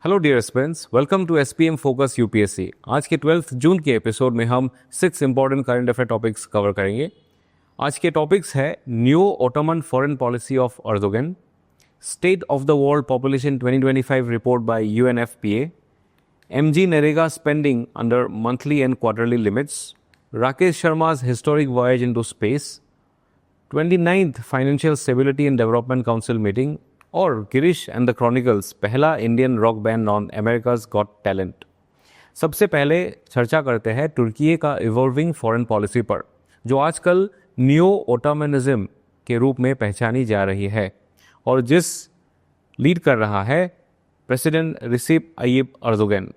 Hello dear students, welcome to SPM focus UPSC. आज के 12 जून के एपिसोड में हम 6 important current affair topics cover करेंगे। आज के टॉपिक्स है new Ottoman foreign policy of Erdogan, state of the world population 2025 report by UNFPA, MG NREGA spending under monthly and quarterly limits, Rakesh Sharma's historic voyage into space, 29th financial stability and development council meeting और Girish and the chronicles, पहला Indian rock band on America's got talent. सबसे पहले चर्चा करते हैं तुर्की का evolving foreign policy पर, जो आजकल न्यू ओटोमनिज्म के रूप में पहचानी जा रही है और जिस लीड कर रहा है प्रेसिडेंट रिसेप अय्यप अर्दोगन।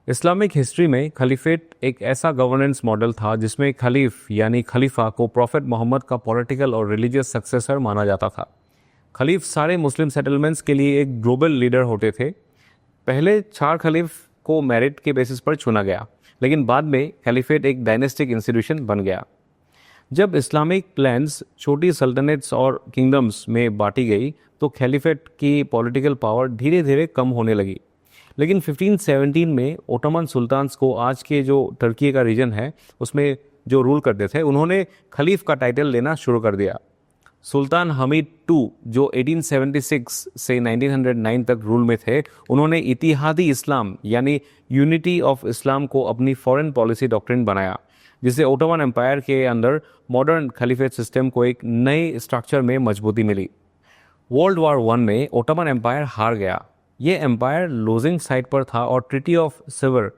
इस्लामिक हिस्ट्री में खलीफेट एक ऐसा गवर्नेंस मॉडल था जिसमें खलीफ यानी खलीफा को प्रॉफेट मोहम्मद का पॉलिटिकल और रिलीजियस सक्सेसर माना जाता था। खलीफ सारे मुस्लिम सेटलमेंट्स के लिए एक ग्लोबल लीडर होते थे। पहले 4 खलीफ को मेरिट के बेसिस पर चुना गया, लेकिन बाद में खलीफेट एक डायनेस्टिक इंस्टीट्यूशन बन गया। जब इस्लामिक प्लान्स छोटी सल्तनट्स और किंगडम्स में बांटी गई तो खलीफेट की पॉलिटिकल पावर धीरे धीरे कम होने लगी। लेकिन 1517 में ओटोमन सुल्तान्स को, आज के जो तुर्की का रीजन है उसमें जो रूल करते थे, उन्होंने खलीफ का टाइटल लेना शुरू कर दिया। सुल्तान हमीद II, जो 1876 से 1909 तक रूल में थे, उन्होंने इतिहादी इस्लाम यानी यूनिटी ऑफ इस्लाम को अपनी फॉरेन पॉलिसी डॉक्ट्रिन बनाया, जिससे ओटोमन एम्पायर के अंदर मॉडर्न खलीफेट सिस्टम को एक नए स्ट्रक्चर में मजबूती मिली। वर्ल्ड वॉर 1 में ओटोमन एम्पायर हार गया। ये एम्पायर लूजिंग साइड पर था और ट्रीटी ऑफ सेवर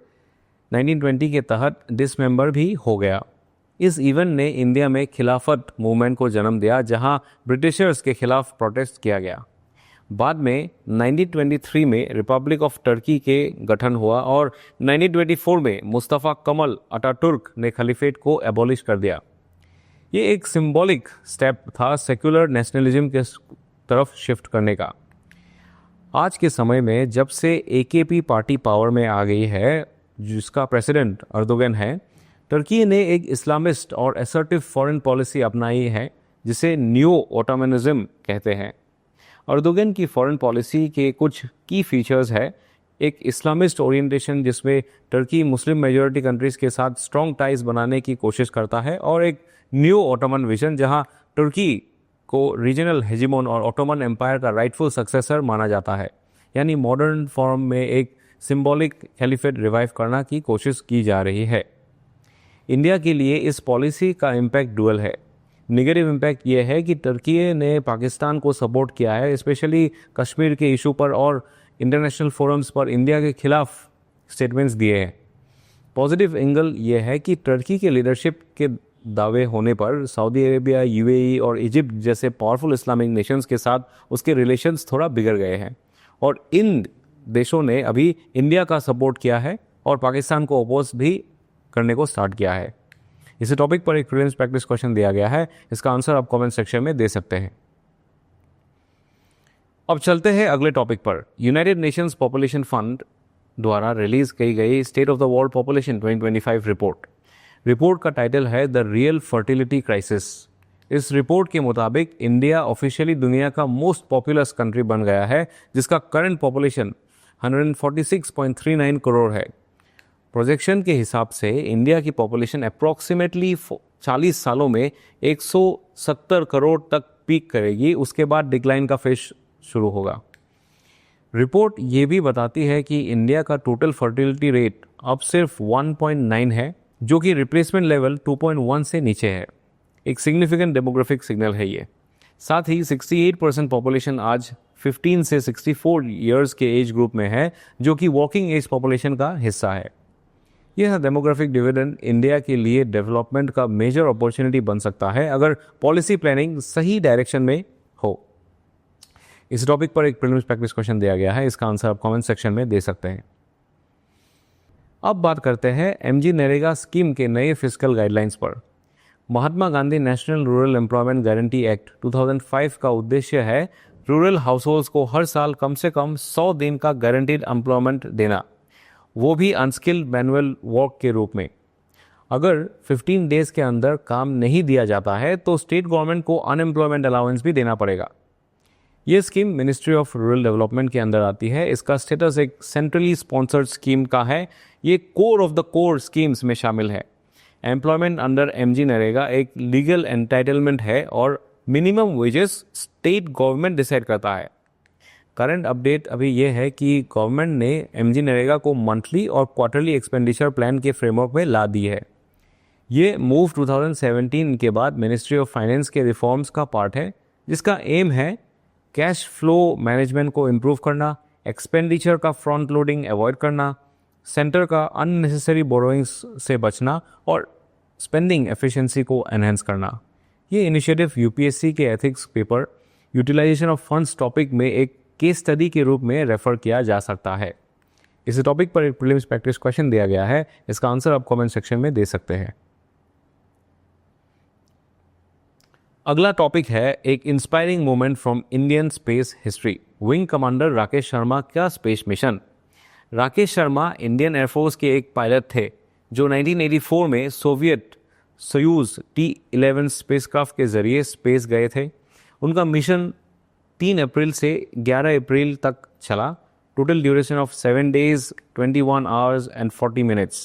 1920 के तहत डिसमेंबर भी हो गया। इस इवेंट ने इंडिया में खिलाफत मूवमेंट को जन्म दिया, जहां ब्रिटिशर्स के खिलाफ प्रोटेस्ट किया गया। बाद में 1923 में रिपब्लिक ऑफ तुर्की के गठन हुआ और 1924 में मुस्तफ़ा कमल अटातुर्क ने खलीफेट को एबॉलिश कर दिया। ये एक सिंबॉलिक स्टेप था सेक्युलर नेशनलिज्म के तरफ शिफ्ट करने का। आज के समय में जब से एकेपी पार्टी पावर में आ गई है, जिसका प्रेसिडेंट अर्दोगन है, तुर्की ने एक इस्लामिस्ट और असर्टिव फॉरेन पॉलिसी अपनाई है जिसे न्यू ओटोमनिज्म कहते हैं। अर्दोगन की फॉरेन पॉलिसी के कुछ की फीचर्स है: एक इस्लामिस्ट ओरिएंटेशन जिसमें तुर्की मुस्लिम मेजॉरिटी कंट्रीज के साथ स्ट्रॉन्ग टाइज बनाने की कोशिश करता है, और एक न्यू ओटोमन विजन जहां तुर्की को रीजनल हेजिमोन और ओटोमन एम्पायर का राइटफुल सक्सेसर माना जाता है, यानी मॉडर्न फॉर्म में एक सिंबॉलिक खलीफेट रिवाइव करना की कोशिश की जा रही है। इंडिया के लिए इस पॉलिसी का इम्पैक्ट डुअल है। नेगेटिव इम्पैक्ट ये है कि तुर्की ने पाकिस्तान को सपोर्ट किया है, स्पेशली कश्मीर के इशू पर और इंटरनेशनल फोरम्स पर इंडिया के खिलाफ स्टेटमेंट्स दिए हैं। पॉजिटिव एंगल ये है कि तुर्की के लीडरशिप के दावे होने पर सऊदी अरेबिया, यूएई और इजिप्ट जैसे पावरफुल इस्लामिक नेशंस के साथ उसके रिलेशंस थोड़ा बिगड़ गए हैं, और इन देशों ने अभी इंडिया का सपोर्ट किया है और पाकिस्तान को अपोज भी करने को स्टार्ट किया है। इसी टॉपिक पर एक प्रीलिम्स प्रैक्टिस क्वेश्चन दिया गया है, इसका आंसर आप कमेंट सेक्शन में दे सकते हैं। अब चलते हैं अगले टॉपिक पर। यूनाइटेड नेशंस पॉपुलेशन फंड द्वारा रिलीज की गई state of the world population 2025 report का टाइटल है द रियल फर्टिलिटी क्राइसिस। इस रिपोर्ट के मुताबिक इंडिया ऑफिशियली दुनिया का मोस्ट पॉपुलस कंट्री बन गया है, जिसका करंट पॉपुलेशन 146.39 करोड़ है। प्रोजेक्शन के हिसाब से इंडिया की पॉपुलेशन अप्रॉक्सीमेटली 40 सालों में 170 करोड़ तक पीक करेगी, उसके बाद डिक्लाइन का फेज शुरू होगा। रिपोर्ट ये भी बताती है कि इंडिया का टोटल फर्टिलिटी रेट अब सिर्फ 1.9 है, जो कि रिप्लेसमेंट लेवल 2.1 से नीचे है। एक सिग्निफिकेंट डेमोग्राफिक सिग्नल है ये। साथ ही 68% पॉपुलेशन आज 15 से 64 ईयर्स के एज ग्रुप में है, जो कि वॉकिंग एज पॉपुलेशन का हिस्सा है। यह डेमोग्राफिक डिविडेंड इंडिया के लिए डेवलपमेंट का मेजर अपॉर्चुनिटी बन सकता है अगर पॉलिसी प्लानिंग सही डायरेक्शन में हो। इस टॉपिक पर एक प्रीलिम्स प्रैक्टिस क्वेश्चन दिया गया है, इसका आंसर आप कमेंट सेक्शन में दे सकते हैं। अब बात करते हैं एमजी नरेगा स्कीम के नए फिस्कल गाइडलाइंस पर। Mahatma Gandhi national rural employment guarantee act 2005 का उद्देश्य है रूरल हाउसहोल्ड्स को हर साल कम से कम 100 दिन का गारंटीड एम्प्लॉयमेंट देना, वो भी अनस्किल्ड मैनुअल वर्क के रूप में। अगर 15 डेज के अंदर काम नहीं दिया जाता है तो स्टेट गवर्नमेंट को अनएम्प्लॉयमेंट अलाउंस भी देना पड़ेगा। ये scheme ministry of rural development के अंदर आती है। इसका स्टेटस एक सेंट्रली स्पॉन्सर्ड स्कीम का है। ये core of the core schemes में शामिल है। एम्प्लॉयमेंट अंडर एमजी नरेगा एक लीगल एंटाइटलमेंट है और minimum wages state government decide करता है। करंट अपडेट अभी ये है कि गवर्नमेंट ने एमजी नरेगा को मंथली और क्वार्टरली एक्सपेंडिचर प्लान के फ्रेमवर्क में ला दी है। ये मूव 2017 के बाद मिनिस्ट्री ऑफ फाइनेंस के रिफॉर्म्स का पार्ट है, जिसका एम है कैश फ्लो मैनेजमेंट को इम्प्रूव करना, एक्सपेंडिचर का फ्रंट लोडिंग अवॉइड करना, सेंटर का अननेसेसरी बोरोइंग्स से बचना और स्पेंडिंग एफिशिएंसी को एनहेंस करना। ये इनिशिएटिव यूपीएससी के ethics paper utilization of funds topic में एक केस स्टडी के रूप में रेफर किया जा सकता है। इस टॉपिक पर एक प्रीलिम्स प्रैक्टिस क्वेश्चन दिया गया है। इसका आंसर आप कमेंट सेक्शन में दे सकते हैं। अगला टॉपिक है एक inspiring moment from Indian space history. Wing commander Rakesh Sharma का space mission. Rakesh Sharma Indian air force के एक पायलट थे जो 1984 में सोवियत सोयूज T-11 स्पेसक्राफ्ट के जरिए स्पेस गए थे। उनका मिशन 3 अप्रैल से 11 अप्रैल तक चला। Total duration of 7 days 21 hours and 40 minutes।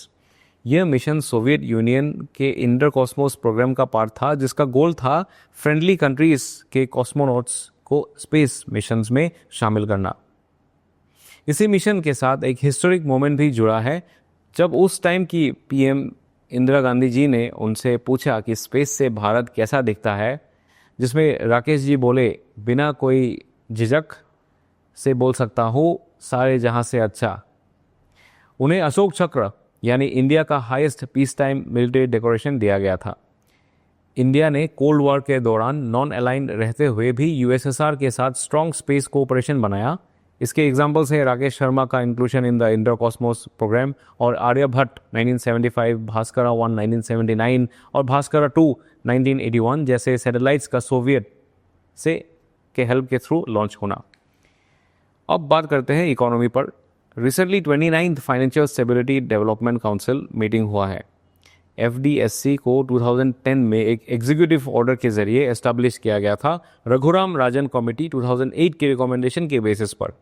यह मिशन सोवियत यूनियन के इंटर कॉस्मोस प्रोग्राम का पार्ट था, जिसका गोल था फ्रेंडली कंट्रीज के कॉस्मोनॉट्स को स्पेस मिशंस में शामिल करना। इसी मिशन के साथ एक हिस्टोरिक मोमेंट भी जुड़ा है, जब उस टाइम की पीएम इंदिरा गांधी जी ने उनसे पूछा कि स्पेस से भारत कैसा दिखता है, जिसमें राकेश जी बोले बिना कोई झिझक से बोल सकता हूँ सारे जहां से अच्छा। उन्हें अशोक चक्र यानी इंडिया का highest peace time military decoration दिया गया था। इंडिया ने कोल्ड वॉर के दौरान नॉन अलाइंड रहते हुए भी यूएसएसआर के साथ स्ट्रॉन्ग स्पेस कोऑपरेशन बनाया। इसके एग्जाम्पल्स है राकेश शर्मा का inclusion in the Intercosmos programme और आर्यभट्ट 1975, भास्करा 1 1979 और भास्करा 2 1981 जैसे सैटेलाइट्स का सोवियत से के हेल्प के थ्रू लॉन्च होना। अब बात करते हैं इकोनॉमी पर। Recently 29th financial stability development council meeting हुआ है। FDSC को 2010 में एक एग्जीक्यूटिव ऑर्डर के जरिए एस्टैब्लिश किया गया था रघुराम राजन कमेटी 2008 के रिकमेंडेशन के बेसिस पर।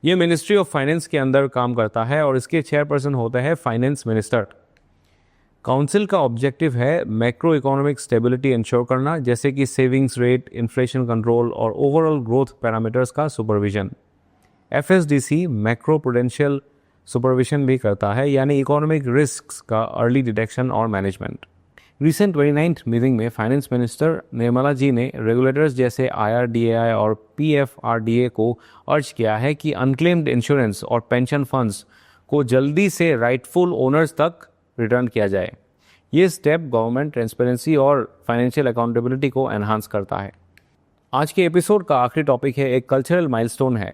यह मिनिस्ट्री ऑफ फाइनेंस के अंदर काम करता है और इसके चेयरपर्सन होते हैं फाइनेंस मिनिस्टर। काउंसिल का ऑब्जेक्टिव है मैक्रो इकोनॉमिक स्टेबिलिटी इंश्योर करना, जैसे कि सेविंग्स रेट, इन्फ्लेशन कंट्रोल और ओवरऑल ग्रोथ पैरामीटर्स का supervision. FSDC macro prudential supervision भी करता है, यानी इकोनॉमिक रिस्क्स का अर्ली डिटेक्शन और मैनेजमेंट। रिसेंट 29th मीटिंग में फाइनेंस मिनिस्टर निर्मला जी ने रेगुलेटर्स जैसे IRDAI और PFRDA को अर्ज किया है कि अनक्लेम्ड इंश्योरेंस और पेंशन फंड्स को जल्दी से राइटफुल ओनर्स तक रिटर्न किया जाए। ये स्टेप गवर्नमेंट ट्रांसपेरेंसी और फाइनेंशियल अकाउंटेबिलिटी को एनहांस करता है। आज के एपिसोड का आखिरी टॉपिक है एक कल्चरल माइलस्टोन है।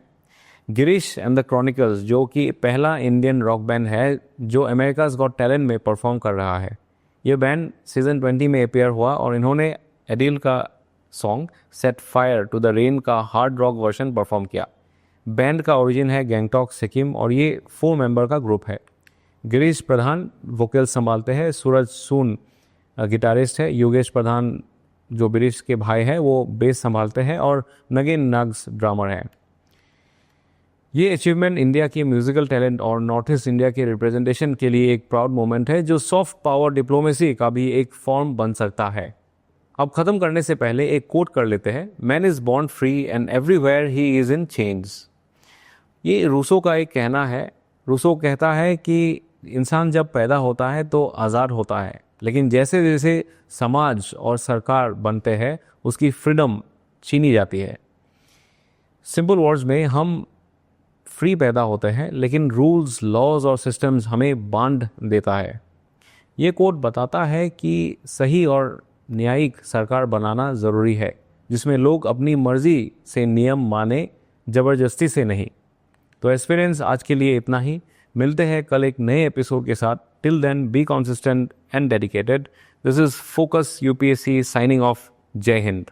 गिरीश एंड द क्रॉनिकल्स, जो कि पहला इंडियन रॉक बैंड है जो अमेरिकाज गॉट टैलेंट में परफॉर्म कर रहा है। ये बैंड सीजन 20 में अपीयर हुआ और इन्होंने एडिल का song set fire to the rain का हार्ड रॉक वर्जन परफॉर्म किया। बैंड का ओरिजिन है गैंगटॉक सिक्किम और ये 4 मेंबर का ग्रुप है। गिरीश प्रधान वोकल संभालते हैं, सूरज सून गिटारिस्ट है, योगेश प्रधान जो गिरीश के भाई हैं वो बेस संभालते हैं और नगेन नाग्स ड्रामर हैं। ये अचीवमेंट इंडिया के म्यूजिकल टैलेंट और नॉर्थ ईस्ट इंडिया के रिप्रेजेंटेशन के लिए एक प्राउड मोमेंट है, जो सॉफ्ट पावर डिप्लोमेसी का भी एक फॉर्म बन सकता है। अब खत्म करने से पहले एक कोट कर लेते हैं। Man is born free and everywhere he is in change. ये रूसो का एक कहना है। रूसो कहता है कि इंसान जब पैदा होता है तो आज़ाद होता है, लेकिन जैसे जैसे समाज और सरकार बनते हैं उसकी फ्रीडम छीनी जाती है। सिंपल वर्ड्स में, हम फ्री पैदा होते हैं लेकिन रूल्स, लॉज और सिस्टम्स हमें बांध देता है। ये कोट बताता है कि सही और न्यायिक सरकार बनाना ज़रूरी है, जिसमें लोग अपनी मर्जी से नियम माने, ज़बरदस्ती से नहीं। तो एस्पिरेंट्स, आज के लिए इतना ही। मिलते हैं कल एक नए एपिसोड के साथ। Till then, be consistent and dedicated. This is focus UPSC signing off. Jai Hind.